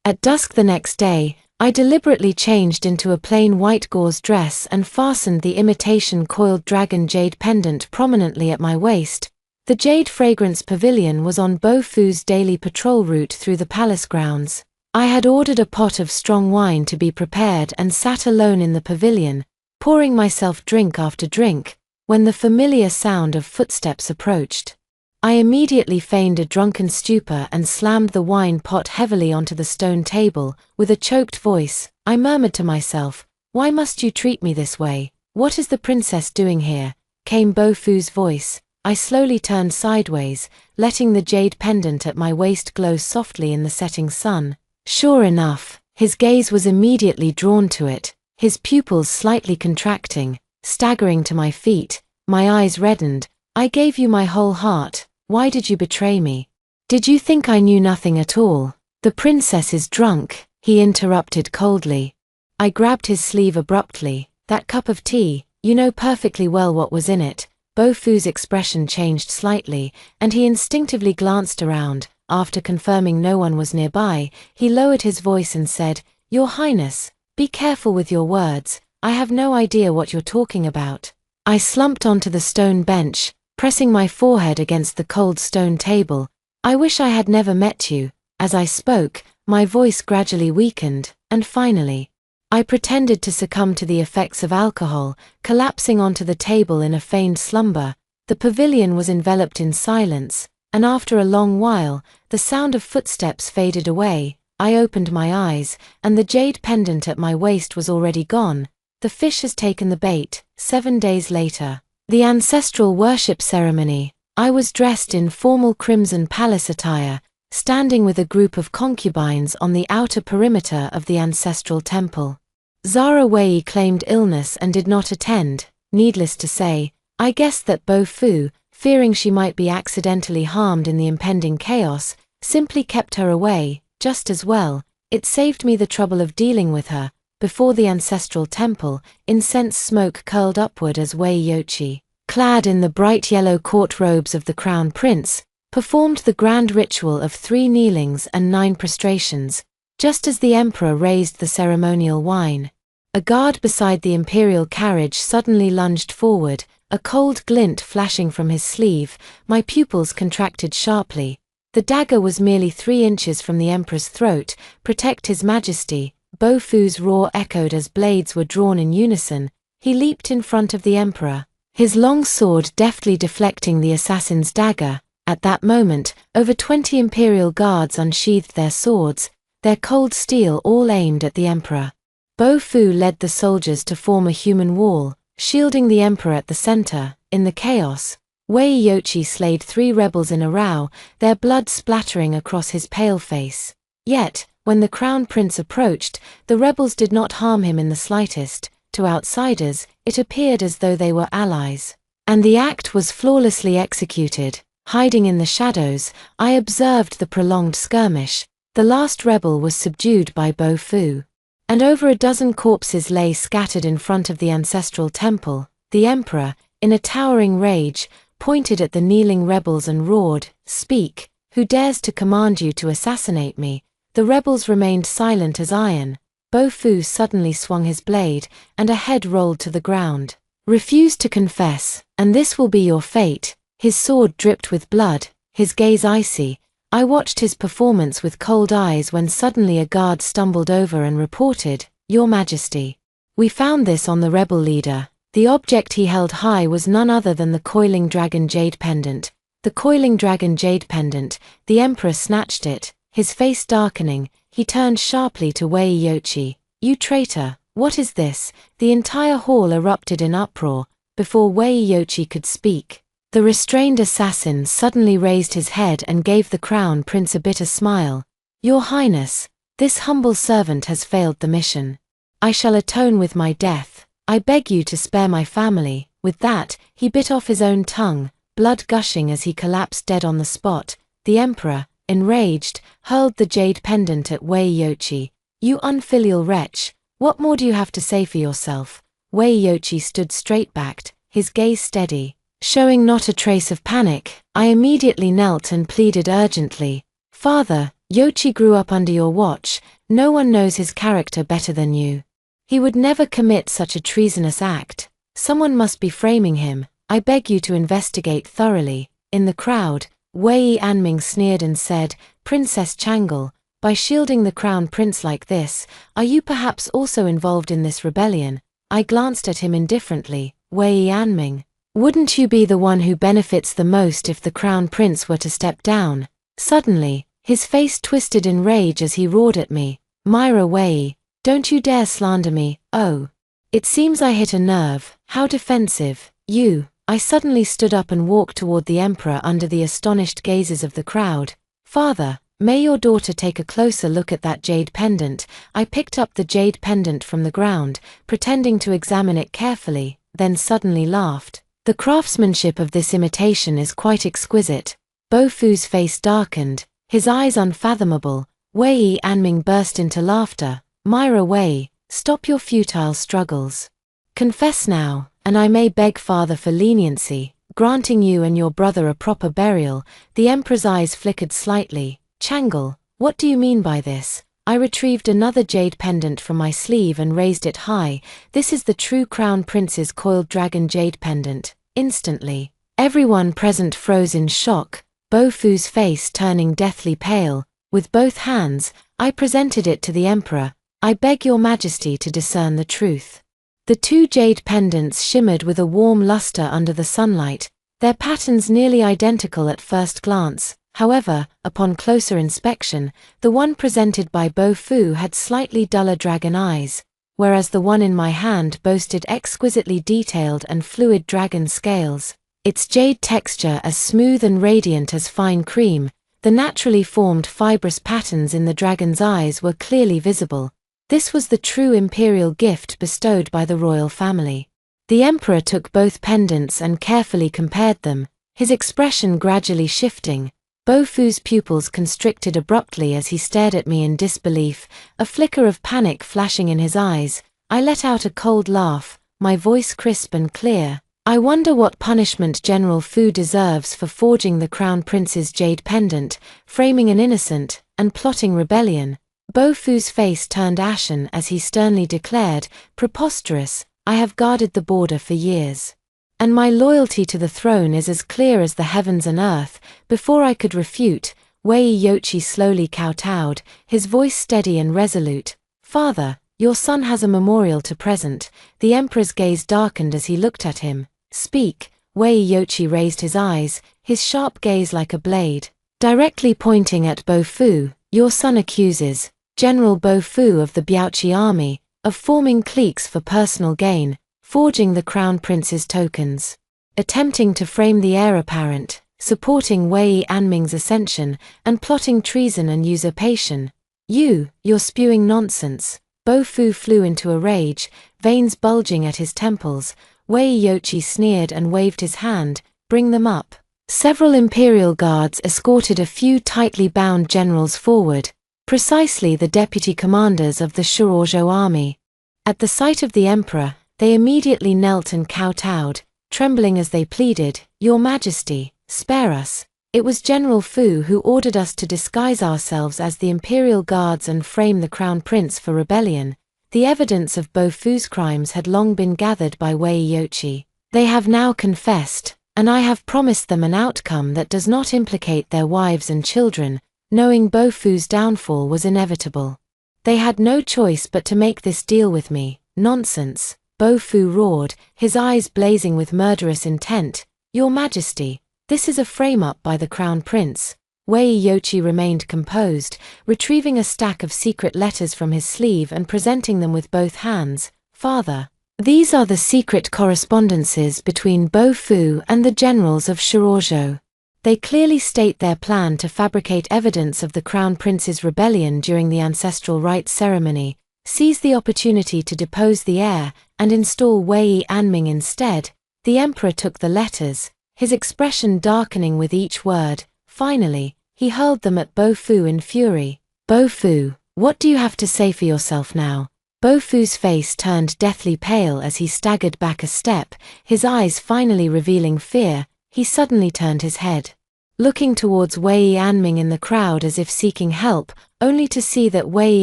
At dusk the next day, I deliberately changed into a plain white gauze dress and fastened the imitation coiled dragon jade pendant prominently at my waist. The Jade Fragrance Pavilion was on Bo Fu's daily patrol route through the palace grounds. I had ordered a pot of strong wine to be prepared and sat alone in the pavilion, pouring myself drink after drink, when the familiar sound of footsteps approached. I immediately feigned a drunken stupor and slammed the wine pot heavily onto the stone table. With a choked voice, I murmured to myself, "Why must you treat me this way? What is the princess doing here?" Came Bo Fu's voice. I slowly turned sideways, letting the jade pendant at my waist glow softly in the setting sun. Sure enough, his gaze was immediately drawn to it, his pupils slightly contracting. Staggering to my feet, my eyes reddened. "I gave you my whole heart. Why did you betray me? Did you think I knew nothing at all?" "The princess is drunk," he interrupted coldly. I grabbed his sleeve abruptly. "That cup of tea, you know perfectly well what was in it." Bo Fu's expression changed slightly, and he instinctively glanced around. After confirming no one was nearby, he lowered his voice and said, "Your Highness, be careful with your words. I have no idea what you're talking about." I slumped onto the stone bench, pressing my forehead against the cold stone table. "I wish I had never met you." As I spoke, my voice gradually weakened, and finally, I pretended to succumb to the effects of alcohol, collapsing onto the table in a feigned slumber. The pavilion was enveloped in silence, and after a long while, the sound of footsteps faded away. I opened my eyes, and the jade pendant at my waist was already gone. The fish has taken the bait. 7 days later, the ancestral worship ceremony. I was dressed in formal crimson palace attire, standing with a group of concubines on the outer perimeter of the ancestral temple. Zara Wei claimed illness and did not attend. Needless to say, I guessed that Bo Fu, fearing she might be accidentally harmed in the impending chaos, simply kept her away. Just as well, it saved me the trouble of dealing with her. Before the ancestral temple, incense smoke curled upward as Wei Yochi, clad in the bright yellow court robes of the crown prince, performed the grand ritual of 3 kneelings and 9 prostrations. Just as the emperor raised the ceremonial wine, a guard beside the imperial carriage suddenly lunged forward, a cold glint flashing from his sleeve. My pupils contracted sharply. The dagger was merely 3 inches from the emperor's throat. "Protect his majesty." Bo Fu's roar echoed as blades were drawn in unison. He leaped in front of the emperor, his long sword deftly deflecting the assassin's dagger. At that moment, over 20 imperial guards unsheathed their swords, their cold steel all aimed at the emperor. Bo Fu led the soldiers to form a human wall, shielding the emperor at the center. In the chaos, Wei Yochi slayed 3 rebels in a row, their blood splattering across his pale face. Yet, when the crown prince approached, the rebels did not harm him in the slightest. To outsiders, it appeared as though they were allies. And the act was flawlessly executed. Hiding in the shadows, I observed the prolonged skirmish. The last rebel was subdued by Bo Fu, and over a dozen corpses lay scattered in front of the ancestral temple. The emperor, in a towering rage, pointed at the kneeling rebels and roared, "Speak, who dares to command you to assassinate me?" The rebels remained silent as iron. Bofu suddenly swung his blade, and a head rolled to the ground. Refuse to confess, and this will be your fate. His sword dripped with blood, his gaze icy. I watched his performance with cold eyes when suddenly a guard stumbled over and reported, "Your Majesty. We found this on the rebel leader." The object he held high was none other than the coiling dragon jade pendant. The coiling dragon jade pendant. The emperor snatched it, his face darkening. He turned sharply to Wei Yochi. "You traitor, what is this?" The entire hall erupted in uproar. Before Wei Yochi could speak, the restrained assassin suddenly raised his head and gave the crown prince a bitter smile. "Your Highness, this humble servant has failed the mission. I shall atone with my death. I beg you to spare my family." With that, he bit off his own tongue, blood gushing as he collapsed dead on the spot. The emperor, enraged, hurled the jade pendant at Wei Yochi. "You unfilial wretch, what more do you have to say for yourself?" Wei Yochi stood straight-backed, his gaze steady, showing not a trace of panic. I immediately knelt and pleaded urgently. "Father, Yochi grew up under your watch. No one knows his character better than you. He would never commit such a treasonous act. Someone must be framing him. I beg you to investigate thoroughly." In the crowd, Wei Anming sneered and said, "Princess Changle, by shielding the crown prince like this, are you perhaps also involved in this rebellion?" I glanced at him indifferently. "Wei Anming, wouldn't you be the one who benefits the most if the crown prince were to step down?" Suddenly, his face twisted in rage as he roared at me. "Myra Wei, don't you dare slander me." "Oh. It seems I hit a nerve. How defensive. You." I suddenly stood up and walked toward the emperor under the astonished gazes of the crowd. "Father, may your daughter take a closer look at that jade pendant." I picked up the jade pendant from the ground, pretending to examine it carefully, then suddenly laughed. "The craftsmanship of this imitation is quite exquisite." Bofu's face darkened, his eyes unfathomable. Wei Anming burst into laughter. "Myra Wei, stop your futile struggles. Confess now, and I may beg father for leniency, granting you and your brother a proper burial." The emperor's eyes flickered slightly. "Changle, what do you mean by this?" I retrieved another jade pendant from my sleeve and raised it high. "This is the true crown prince's coiled dragon jade pendant." Instantly, everyone present froze in shock, Bofu's face turning deathly pale. With both hands, I presented it to the emperor. "I beg your majesty to discern the truth." The two jade pendants shimmered with a warm luster under the sunlight, their patterns nearly identical at first glance. However, upon closer inspection, the one presented by Bofu had slightly duller dragon eyes, whereas the one in my hand boasted exquisitely detailed and fluid dragon scales. Its jade texture as smooth and radiant as fine cream, the naturally formed fibrous patterns in the dragon's eyes were clearly visible. This was the true imperial gift bestowed by the royal family. The emperor took both pendants and carefully compared them, his expression gradually shifting. Bofu's pupils constricted abruptly as he stared at me in disbelief, a flicker of panic flashing in his eyes. I let out a cold laugh, my voice crisp and clear. "I wonder what punishment General Fu deserves for forging the crown prince's jade pendant, framing an innocent, and plotting rebellion." Bofu's face turned ashen as he sternly declared, "Preposterous, I have guarded the border for years. And my loyalty to the throne is as clear as the heavens and earth." Before I could refute, Wei Yochi slowly kowtowed, his voice steady and resolute. "Father, your son has a memorial to present." The emperor's gaze darkened as he looked at him. "Speak." Wei Yochi raised his eyes, his sharp gaze like a blade, directly pointing at Bofu. "Your son accuses General Bofu of the Biaoqi army of forming cliques for personal gain, forging the crown prince's tokens, attempting to frame the heir apparent, supporting Wei Anming's ascension, and plotting treason and usurpation. You're spewing nonsense." Bofu flew into a rage, veins bulging at his temples. Wei Yochi sneered and waved his hand. "Bring them up." Several imperial guards escorted a few tightly bound generals forward, precisely the deputy commanders of the Shuozhou army. At the sight of the emperor, they immediately knelt and kowtowed, trembling as they pleaded, "Your Majesty, spare us. It was General Fu who ordered us to disguise ourselves as the imperial guards and frame the crown prince for rebellion. The evidence of Bo Fu's crimes had long been gathered by Wei Yochi. They have now confessed, and I have promised them an outcome that does not implicate their wives and children, knowing Bo Fu's downfall was inevitable. They had no choice but to make this deal with me. Nonsense, Bo Fu roared, his eyes blazing with murderous intent. Your Majesty, this is a frame-up by the Crown Prince. Wei Yochi remained composed, retrieving a stack of secret letters from his sleeve and presenting them with both hands. Father, these are the secret correspondences between Bo Fu and the generals of Shirouzhou. They clearly state their plan to fabricate evidence of the Crown Prince's rebellion during the ancestral rites ceremony, seize the opportunity to depose the heir, and install Wei Anming instead. The emperor took the letters, his expression darkening with each word. Finally, he hurled them at Bo Fu in fury. Bo Fu, what do you have to say for yourself now? Bo Fu's face turned deathly pale as he staggered back a step, his eyes finally revealing fear. He suddenly turned his head, looking towards Wei Anming in the crowd as if seeking help, only to see that Wei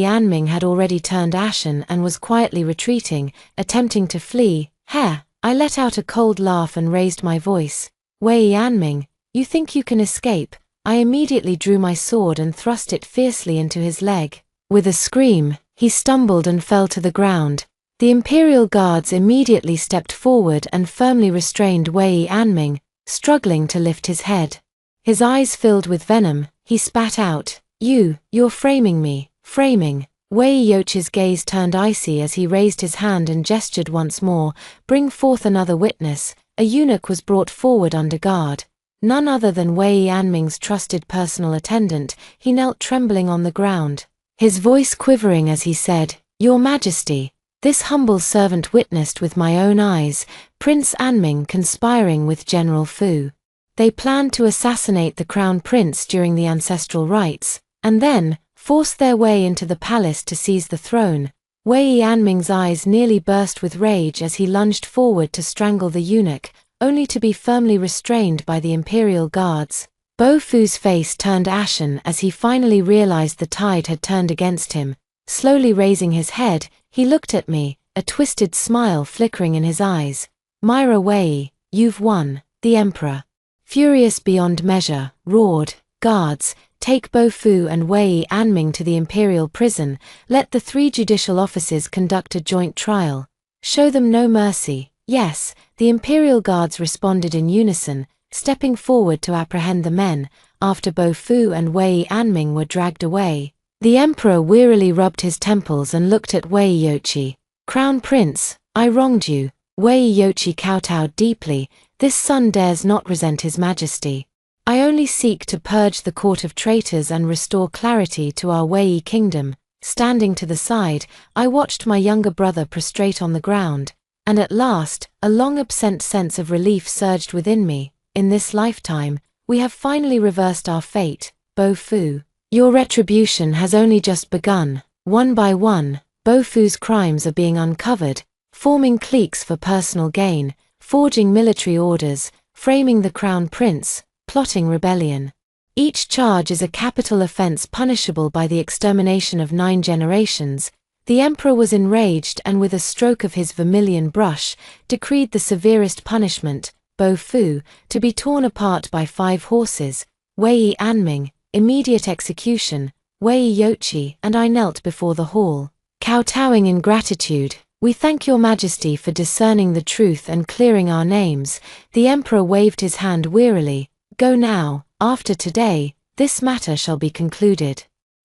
Anming had already turned ashen and was quietly retreating, attempting to flee. Heh! I let out a cold laugh and raised my voice. Wei Anming, you think you can escape? I immediately drew my sword and thrust it fiercely into his leg. With a scream, he stumbled and fell to the ground. The Imperial Guards immediately stepped forward and firmly restrained Wei Anming, struggling to lift his head. His eyes filled with venom, he spat out, You're framing me, framing. Wei Yochi's gaze turned icy as he raised his hand and gestured once more, bring forth another witness. A eunuch was brought forward under guard. None other than Wei Anming's trusted personal attendant. He knelt trembling on the ground, his voice quivering as he said, Your Majesty, this humble servant witnessed with my own eyes Prince Anming conspiring with General Fu. They planned to assassinate the Crown Prince during the ancestral rites, and then forced their way into the palace to seize the throne. Wei Anming's eyes nearly burst with rage as he lunged forward to strangle the eunuch, only to be firmly restrained by the Imperial Guards. Bo Fu's face turned ashen as he finally realized the tide had turned against him. Slowly raising his head, he looked at me, a twisted smile flickering in his eyes. Myra Wei, you've won. The Emperor, furious beyond measure, roared, Guards, take Bo Fu and Wei Anming to the imperial prison. Let the 3 judicial officers conduct a joint trial. Show them no mercy. Yes, the Imperial Guards responded in unison, stepping forward to apprehend the men. After Bo Fu and Wei Anming were dragged away, the Emperor wearily rubbed his temples and looked at Wei Yochi. Crown Prince, I wronged you. Wei Yochi kowtowed deeply. This son dares not resent his majesty. I only seek to purge the court of traitors and restore clarity to our Wei kingdom. Standing to the side, I watched my younger brother prostrate on the ground, and at last, a long-absent sense of relief surged within me. In this lifetime, we have finally reversed our fate, Bo Fu. Your retribution has only just begun. One by one, Bo Fu's crimes are being uncovered, forming cliques for personal gain, forging military orders, framing the Crown Prince, plotting rebellion. Each charge is a capital offense punishable by the extermination of 9 generations. The Emperor was enraged and with a stroke of his vermilion brush, decreed the severest punishment, Bo Fu, to be torn apart by 5 horses, Wei Anming, immediate execution. Wei Yochi and I knelt before the hall, kowtowing in gratitude. We thank your majesty for discerning the truth and clearing our names. The Emperor waved his hand wearily. Go now, after today, this matter shall be concluded.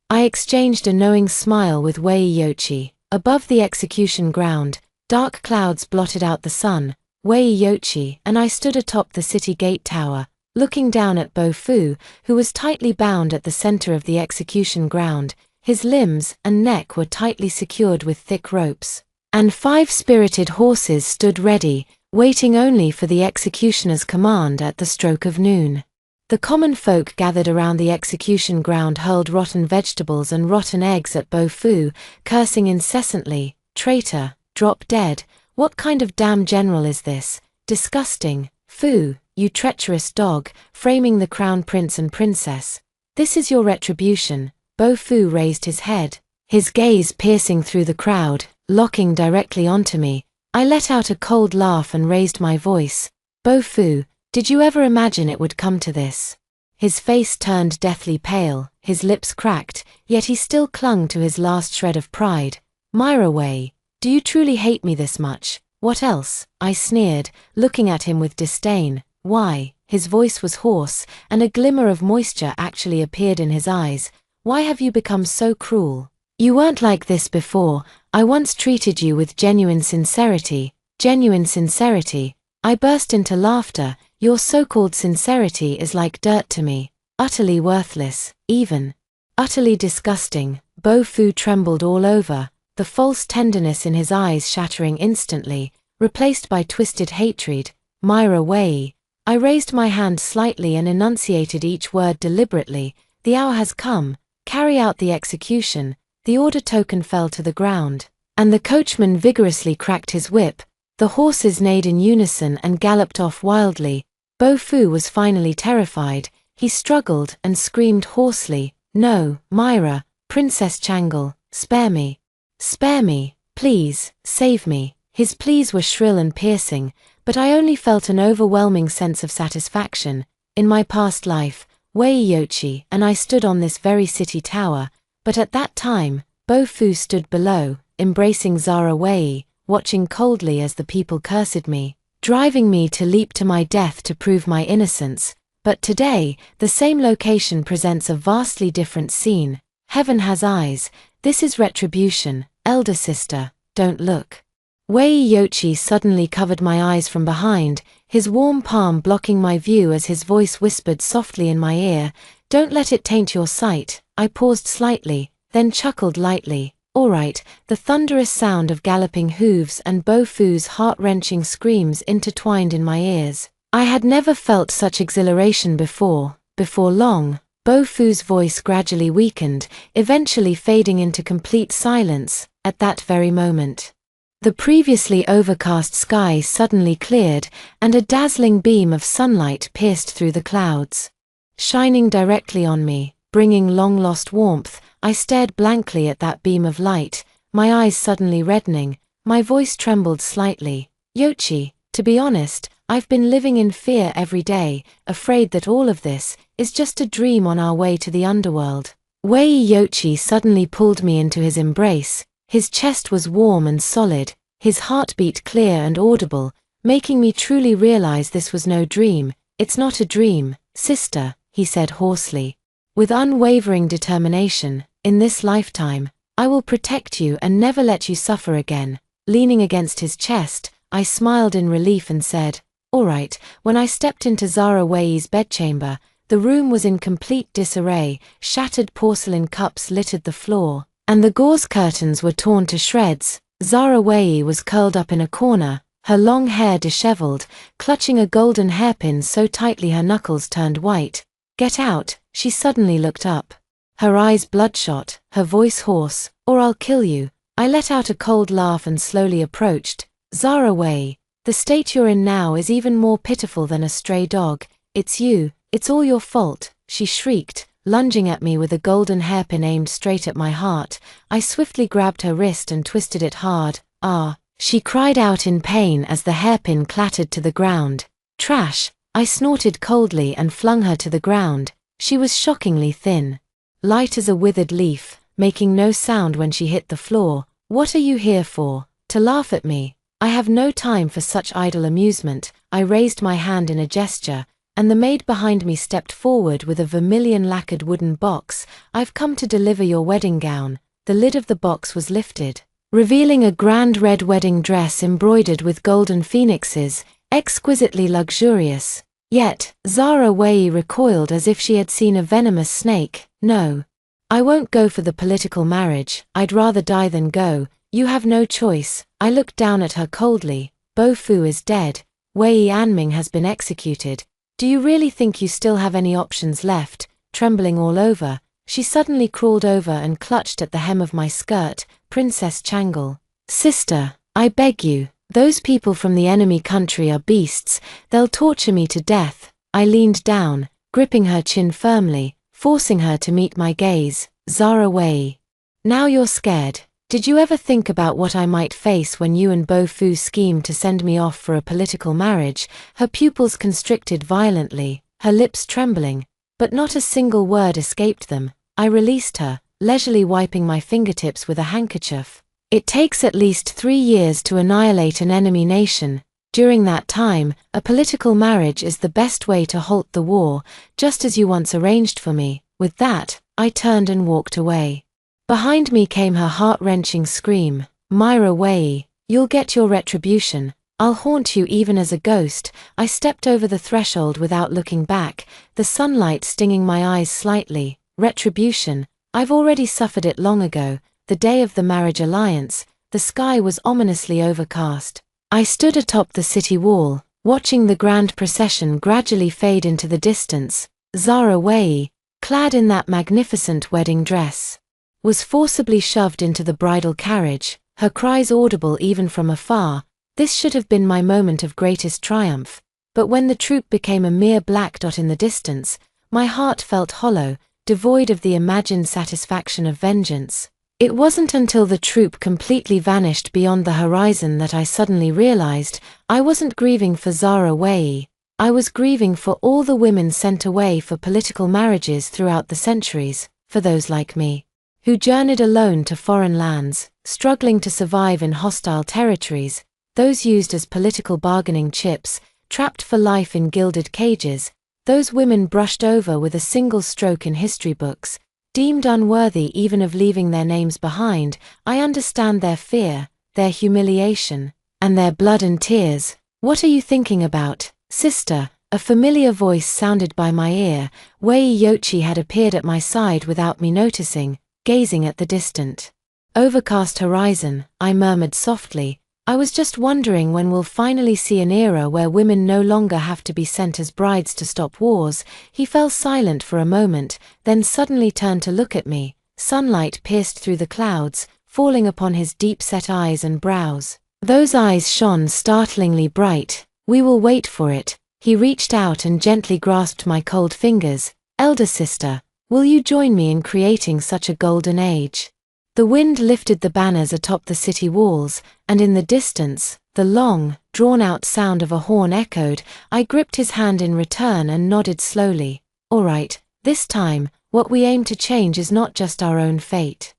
I exchanged a knowing smile with Wei Yochi. Above the execution ground, dark clouds blotted out the sun. Wei Yochi and I stood atop the city gate tower, looking down at Bo Fu, who was tightly bound at the center of the execution ground. His limbs and neck were tightly secured with thick ropes, and 5 spirited horses stood ready, waiting only for the executioner's command at the stroke of noon. The common folk gathered around the execution ground hurled rotten vegetables and rotten eggs at Bo Fu, cursing incessantly. Traitor, drop dead, what kind of damn general is this? Disgusting. Fu, you treacherous dog, framing the crown prince and princess. This is your retribution. Bo Fu raised his head, his gaze piercing through the crowd, locking directly onto me. I let out a cold laugh and raised my voice. Bo Fu, did you ever imagine it would come to this? His face turned deathly pale, his lips cracked, yet he still clung to his last shred of pride. Myra Wei, do you truly hate me this much? What else? I sneered, looking at him with disdain. Why? His voice was hoarse, and a glimmer of moisture actually appeared in his eyes. Why have you become so cruel? You weren't like this before. I once treated you with genuine sincerity. Genuine sincerity. I burst into laughter. Your so-called sincerity is like dirt to me. Utterly worthless, even. Utterly disgusting. Bo Fu trembled all over, the false tenderness in his eyes shattering instantly, replaced by twisted hatred. Myra Wei. I raised my hand slightly and enunciated each word deliberately. The hour has come. Carry out the execution. The order token fell to the ground, and the coachman vigorously cracked his whip. The horses neighed in unison and galloped off wildly. Bo Fu was finally terrified. He struggled and screamed hoarsely, "No, Myra, Princess Changle, spare me. Spare me, please, save me." His pleas were shrill and piercing, but I only felt an overwhelming sense of satisfaction. In my past life, Wei Yochi and I stood on this very city tower, but at that time, Bo Fu stood below, embracing Zara Wei, watching coldly as the people cursed me, driving me to leap to my death to prove my innocence. But today, the same location presents a vastly different scene. Heaven has eyes. This is retribution. Elder sister, don't look. Wei Yochi suddenly covered my eyes from behind, his warm palm blocking my view as his voice whispered softly in my ear, "Don't let it taint your sight." I paused slightly, then chuckled lightly. All right, the thunderous sound of galloping hooves and Bo Fu's heart-wrenching screams intertwined in my ears. I had never felt such exhilaration before. Before long, Bo Fu's voice gradually weakened, eventually fading into complete silence. At that very moment, the previously overcast sky suddenly cleared, and a dazzling beam of sunlight pierced through the clouds. Shining directly on me, bringing long-lost warmth, I stared blankly at that beam of light, my eyes suddenly reddening. My voice trembled slightly. "Yochi, to be honest, I've been living in fear every day, afraid that all of this is just a dream on our way to the underworld." Wei Yochi suddenly pulled me into his embrace. His chest was warm and solid, his heartbeat clear and audible, making me truly realize this was no dream. "It's not a dream, sister," he said hoarsely. With unwavering determination, "In this lifetime, I will protect you and never let you suffer again." Leaning against his chest, I smiled in relief and said, "All right." When I stepped into Zara Wei's bedchamber, the room was in complete disarray. Shattered porcelain cups littered the floor, and the gauze curtains were torn to shreds. Zara Wei was curled up in a corner, her long hair disheveled, clutching a golden hairpin so tightly her knuckles turned white. "Get out." She suddenly looked up, her eyes bloodshot, her voice hoarse, "Or I'll kill you." I let out a cold laugh and slowly approached. "Zara Wei, the state you're in now is even more pitiful than a stray dog. It's you, it's all your fault," she shrieked, lunging at me with a golden hairpin aimed straight at my heart. I swiftly grabbed her wrist and twisted it hard. "Ah!" she cried out in pain as the hairpin clattered to the ground. "Trash!" I snorted coldly and flung her to the ground. She was shockingly thin, light as a withered leaf, making no sound when she hit the floor. "What are you here for? To laugh at me? I have no time for such idle amusement." I raised my hand in a gesture, and the maid behind me stepped forward with a vermilion lacquered wooden box. "I've come to deliver your wedding gown." The lid of the box was lifted, revealing a grand red wedding dress embroidered with golden phoenixes, exquisitely luxurious. Yet, Zara Wei recoiled as if she had seen a venomous snake. "No. I won't go for the political marriage. I'd rather die than go. You have no choice." I looked down at her coldly. "Bo Fu is dead. Wei Anming has been executed. Do you really think you still have any options left?" Trembling all over, she suddenly crawled over and clutched at the hem of my skirt. "Princess Changle. Sister, I beg you, Those people from the enemy country are beasts, they'll torture me to death. I leaned down, gripping her chin firmly, forcing her to meet my gaze. Zara Wei. Now you're scared. Did you ever think about what I might face when you and Bo Fu schemed to send me off for a political marriage? Her pupils constricted violently, her lips trembling, but not a single word escaped them. I released her, leisurely wiping my fingertips with a handkerchief. It takes at least 3 years to annihilate an enemy nation. During that time, a political marriage is the best way to halt the war, just as you once arranged for me. With that, I turned and walked away. Behind me came her heart-wrenching scream. Myra Wei, you'll get your retribution. I'll haunt you even as a ghost. I stepped over the threshold without looking back, the sunlight stinging my eyes slightly. Retribution. I've already suffered it long ago. The day of the marriage alliance, the sky was ominously overcast. I stood atop the city wall, watching the grand procession gradually fade into the distance. Zara Wei, clad in that magnificent wedding dress, was forcibly shoved into the bridal carriage, her cries audible even from afar. This should have been my moment of greatest triumph, but when the troop became a mere black dot in the distance, my heart felt hollow, devoid of the imagined satisfaction of vengeance. It wasn't until the troop completely vanished beyond the horizon that I suddenly realized I wasn't grieving for Zara Wei. I was grieving for all the women sent away for political marriages throughout the centuries, for those like me, who journeyed alone to foreign lands, struggling to survive in hostile territories, those used as political bargaining chips, trapped for life in gilded cages, those women brushed over with a single stroke in history books, deemed unworthy even of leaving their names behind. I understand their fear, their humiliation, and their blood and tears. What are you thinking about, sister? A familiar voice sounded by my ear. Wei Yochi had appeared at my side without me noticing, gazing at the distant, overcast horizon. I murmured softly, I was just wondering when we'll finally see an era where women no longer have to be sent as brides to stop wars. He fell silent for a moment, then suddenly turned to look at me. Sunlight pierced through the clouds, falling upon his deep-set eyes and brows. Those eyes shone startlingly bright. We will wait for it. He reached out and gently grasped my cold fingers. Elder sister, will you join me in creating such a golden age? The wind lifted the banners atop the city walls, and in the distance, the long, drawn-out sound of a horn echoed. I gripped his hand in return and nodded slowly. All right, this time, what we aim to change is not just our own fate.